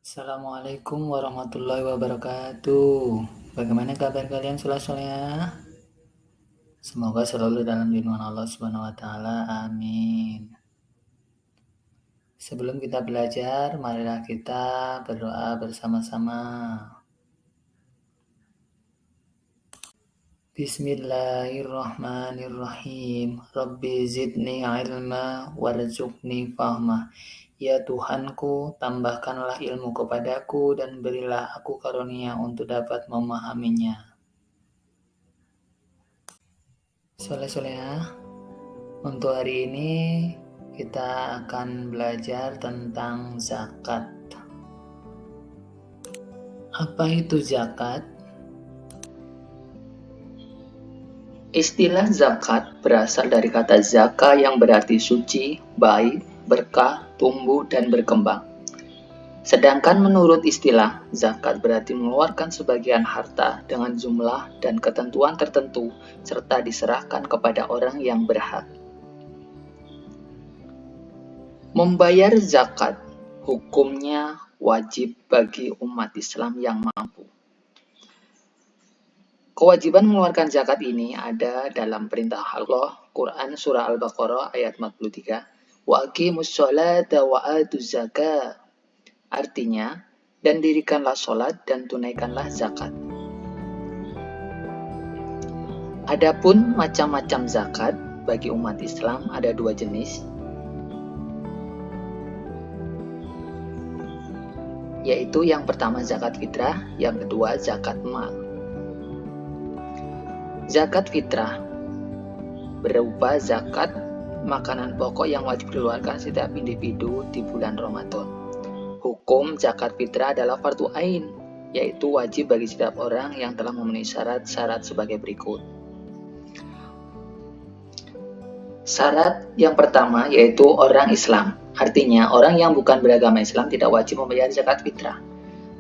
Assalamualaikum warahmatullahi wabarakatuh. Bagaimana kabar kalian soleh-soleha? Semoga selalu dalam lindungan Allah Subhanahu wa taala. Amin. Sebelum kita belajar, marilah kita berdoa bersama-sama. Bismillahirrahmanirrahim. Rabbi zidni ilma warzuqni fahma. Ya Tuhanku, tambahkanlah ilmu kepadaku dan berilah aku karunia untuk dapat memahaminya. Soleh-soleha, untuk hari ini kita akan belajar tentang zakat. Apa itu zakat? Istilah zakat berasal dari kata zaka yang berarti suci, baik, berkah, tumbuh, dan berkembang. Sedangkan menurut istilah, zakat berarti mengeluarkan sebagian harta dengan jumlah dan ketentuan tertentu serta diserahkan kepada orang yang berhak. Membayar zakat hukumnya wajib bagi umat Islam yang mampu. Kewajiban mengeluarkan zakat ini ada dalam perintah Allah, Quran Surah Al-Baqarah ayat 43, wa aqimus sholata wa atuz zakah. Artinya, dan dirikanlah sholat dan tunaikanlah zakat. Adapun macam-macam zakat bagi umat Islam ada dua jenis, yaitu yang pertama zakat fitrah, yang kedua zakat mal. Zakat fitrah berupa zakat makanan pokok yang wajib dikeluarkan setiap individu di bulan Ramadan. Hukum zakat fitrah adalah fardhu ain, yaitu wajib bagi setiap orang yang telah memenuhi syarat-syarat sebagai berikut. Syarat yang pertama yaitu orang Islam, artinya orang yang bukan beragama Islam tidak wajib membayar zakat fitrah.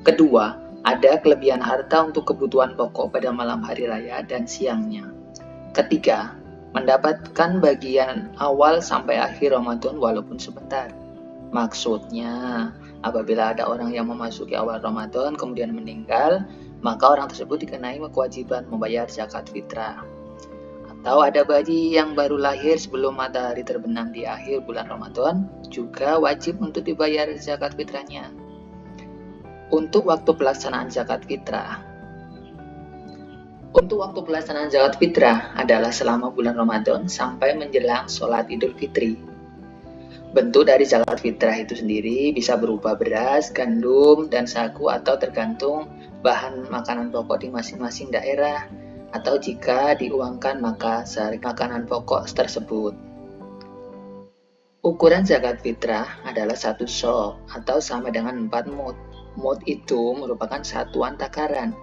Kedua, ada kelebihan harta untuk kebutuhan pokok pada malam hari raya dan siangnya. Ketiga, mendapatkan bagian awal sampai akhir Ramadan walaupun sebentar. Maksudnya, apabila ada orang yang memasuki awal Ramadan kemudian meninggal, maka orang tersebut dikenai kewajiban membayar zakat fitrah. Atau ada bayi yang baru lahir sebelum matahari terbenam di akhir bulan Ramadan, juga wajib untuk dibayar zakat fitrahnya. Untuk waktu pelaksanaan zakat fitrah. Untuk waktu pelaksanaan zakat fitrah adalah selama bulan Ramadan sampai menjelang sholat Idul Fitri. Bentuk dari zakat fitrah itu sendiri bisa berupa beras, gandum, dan sagu atau tergantung bahan makanan pokok di masing-masing daerah, atau jika diuangkan maka sehari makanan pokok tersebut. Ukuran zakat fitrah adalah 1 sok atau sama dengan 4 mud. Mud itu merupakan satuan takaran,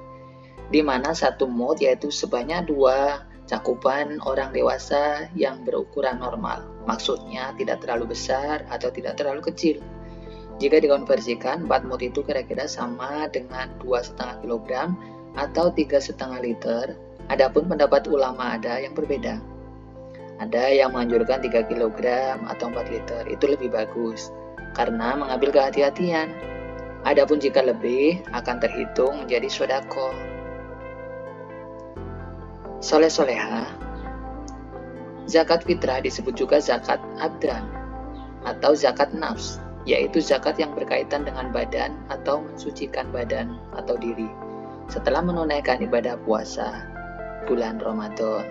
di mana 1 mud yaitu sebanyak 2 cakupan orang dewasa yang berukuran normal. Maksudnya tidak terlalu besar atau tidak terlalu kecil. Jika dikonversikan, 4 mud itu kira-kira sama dengan 2,5 kg atau 3,5 liter. Adapun pendapat ulama ada yang berbeda. Ada yang menganjurkan 3 kg atau 4 liter, itu lebih bagus karena mengambil kehati-hatian. Adapun jika lebih, akan terhitung menjadi sodako. Soleh-soleha, zakat fitrah disebut juga zakat adran atau zakat nafs, yaitu zakat yang berkaitan dengan badan atau mensucikan badan atau diri setelah menunaikan ibadah puasa bulan Ramadan.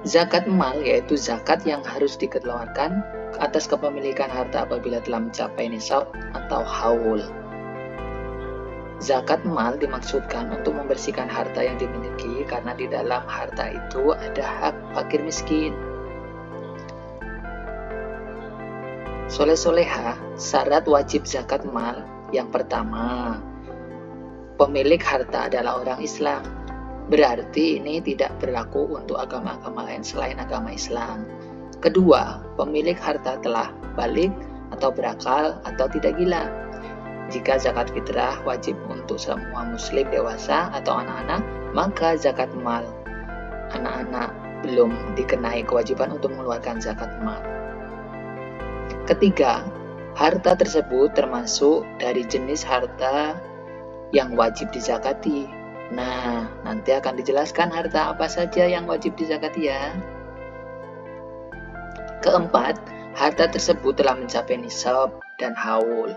Zakat mal yaitu zakat yang harus dikeluarkan atas kepemilikan harta apabila telah mencapai nisab atau haul. Zakat mal dimaksudkan untuk membersihkan harta yang dimiliki karena di dalam harta itu ada hak fakir miskin. Soleh-soleha, syarat wajib zakat mal yang pertama, pemilik harta adalah orang Islam. Berarti ini tidak berlaku untuk agama-agama lain selain agama Islam. Kedua, pemilik harta telah balik atau berakal atau tidak gila. Jika zakat fitrah wajib untuk semua muslim dewasa atau anak-anak, maka zakat mal anak-anak belum dikenai kewajiban untuk mengeluarkan zakat mal. Ketiga, Harta tersebut termasuk dari jenis harta yang wajib dizakati. Nah, nanti akan dijelaskan harta apa saja yang wajib dizakati ya. Keempat, harta tersebut telah mencapai nisab dan haul.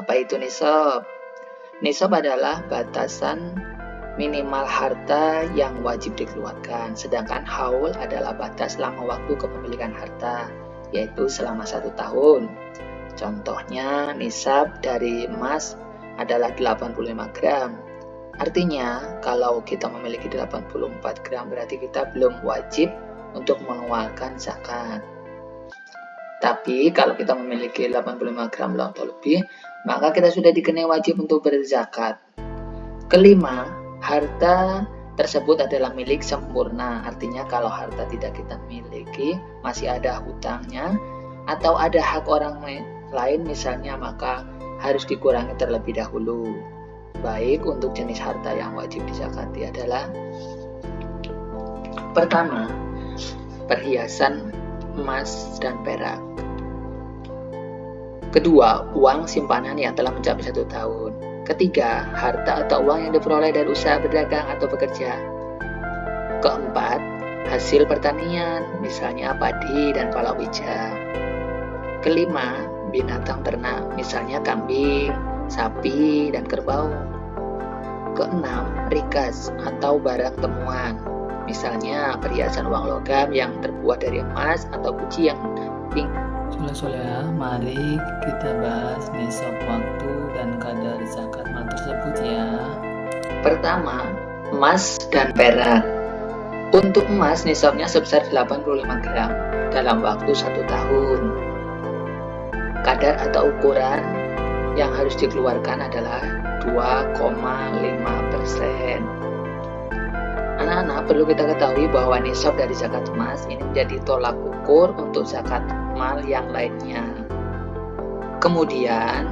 Apa itu nisab? Nisab adalah batasan minimal harta yang wajib dikeluarkan, sedangkan haul adalah batas lama waktu kepemilikan harta, yaitu selama 1 tahun. Contohnya, nisab dari emas adalah 85 gram. Artinya, kalau kita memiliki 84 gram, berarti kita belum wajib untuk mengeluarkan zakat. Tapi, kalau kita memiliki 85 gram atau lebih, maka kita sudah dikenai wajib untuk berzakat. Kelima, harta tersebut adalah milik sempurna. Artinya, kalau harta tidak kita miliki, masih ada hutangnya, atau ada hak orang lain misalnya, maka harus dikurangi terlebih dahulu. Baik, untuk jenis harta yang wajib dizakati adalah pertama, perhiasan emas dan perak. Kedua, uang simpanan yang telah mencapai 1 tahun. Ketiga, harta atau uang yang diperoleh dari usaha berdagang atau bekerja. Keempat, hasil pertanian, misalnya padi dan palawija. Kelima, binatang ternak, misalnya kambing, sapi, dan kerbau. Keenam, rikas atau barang temuan, misalnya perhiasan uang logam yang terbuat dari emas atau guci yang pink. Soalnya, mari kita bahas nisab waktu dan kadar zakat mal tersebut ya. Pertama, emas dan perak. Untuk emas, nisabnya sebesar 85 gram dalam waktu 1 tahun. Kadar atau ukuran yang harus dikeluarkan adalah 2,5%. Anak-anak, perlu kita ketahui bahwa nisab dari zakat emas ini menjadi tolak ukur untuk zakat mal yang lainnya. Kemudian,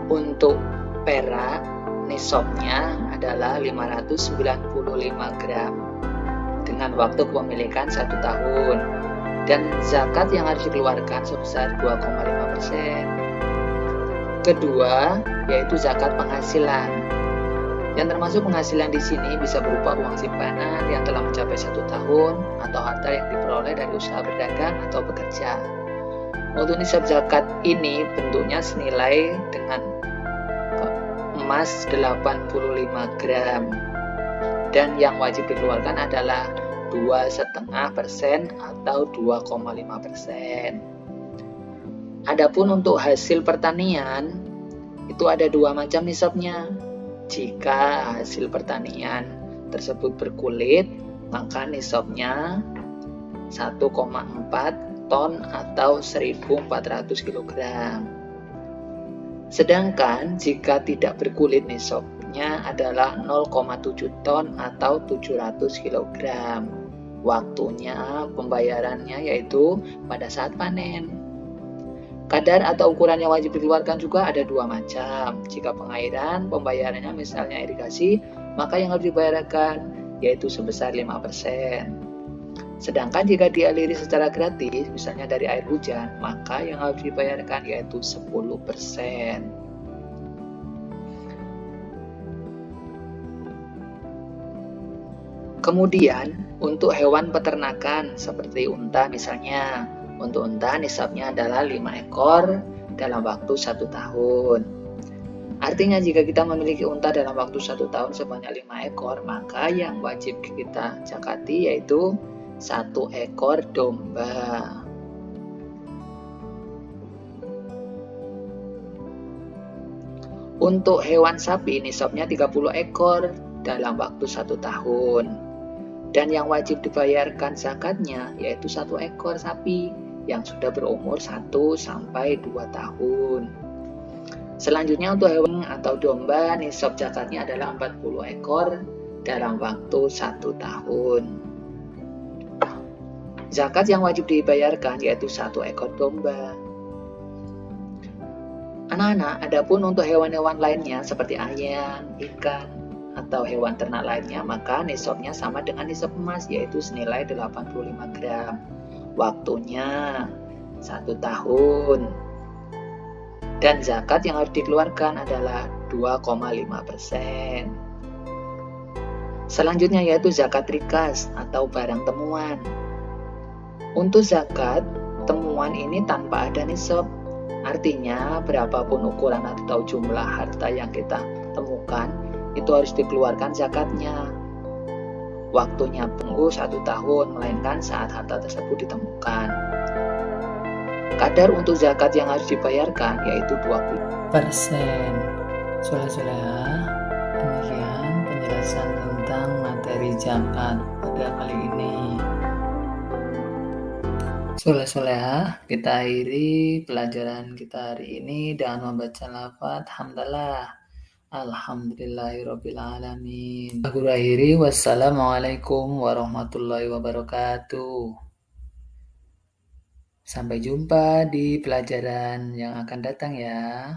untuk perak, nisabnya adalah 595 gram dengan waktu kepemilikan 1 tahun. Dan zakat yang harus dikeluarkan sebesar 2,5%. Kedua, yaitu zakat penghasilan. Yang termasuk penghasilan di sini bisa berupa uang simpanan yang telah mencapai 1 tahun atau harta yang diperoleh dari usaha berdagang atau bekerja. Untuk nisab zakat ini bentuknya senilai dengan emas 85 gram. Dan yang wajib dikeluarkan adalah 2,5% atau 2,5%. Adapun untuk hasil pertanian, itu ada 2 macam nisabnya. Jika hasil pertanian tersebut berkulit, maka nisabnya 1,4 ton atau 1.400 kg. Sedangkan jika tidak berkulit, nisabnya adalah 0,7 ton atau 700 kg. Waktunya pembayarannya yaitu pada saat panen. Kadar atau ukuran yang wajib dikeluarkan juga ada 2 macam. Jika pengairan, pembayarannya misalnya irigasi, maka yang harus dibayarkan yaitu sebesar 5%. Sedangkan jika dialiri secara gratis, misalnya dari air hujan, maka yang harus dibayarkan yaitu 10%. Kemudian, untuk hewan peternakan seperti unta misalnya, untuk unta nisabnya adalah 5 ekor dalam waktu 1 tahun. Artinya jika kita memiliki unta dalam waktu 1 tahun sebanyak 5 ekor, maka yang wajib kita zakati yaitu 1 ekor domba. Untuk hewan sapi nisabnya 30 ekor dalam waktu 1 tahun. Dan yang wajib dibayarkan zakatnya yaitu 1 ekor sapi yang sudah berumur 1 sampai 2 tahun. Selanjutnya untuk hewan atau domba, nisab zakatnya adalah 40 ekor dalam waktu 1 tahun. Zakat yang wajib dibayarkan yaitu 1 ekor domba. Anak-anak, adapun untuk hewan-hewan lainnya seperti ayam, ikan, atau hewan ternak lainnya, maka nisabnya sama dengan nisab emas yaitu senilai 85 gram. Waktunya 1 tahun. Dan zakat yang harus dikeluarkan adalah 2,5%. Selanjutnya yaitu zakat rikas atau barang temuan. Untuk zakat temuan ini tanpa ada nisab, artinya berapapun ukuran atau jumlah harta yang kita temukan, itu harus dikeluarkan zakatnya. Waktunya tunggu 1 tahun, melainkan saat harta tersebut ditemukan. Kadar untuk zakat yang harus dibayarkan yaitu 20%. Soleha, demikian penjelasan tentang materi zakat pada kali ini. Soleha, kita akhiri pelajaran kita hari ini dengan membaca lafaz hamdalah. Alhamdulillahirrabbilalamin. Aku akhiri, wassalamualaikum warahmatullahi wabarakatuh. Sampai jumpa di pelajaran yang akan datang ya.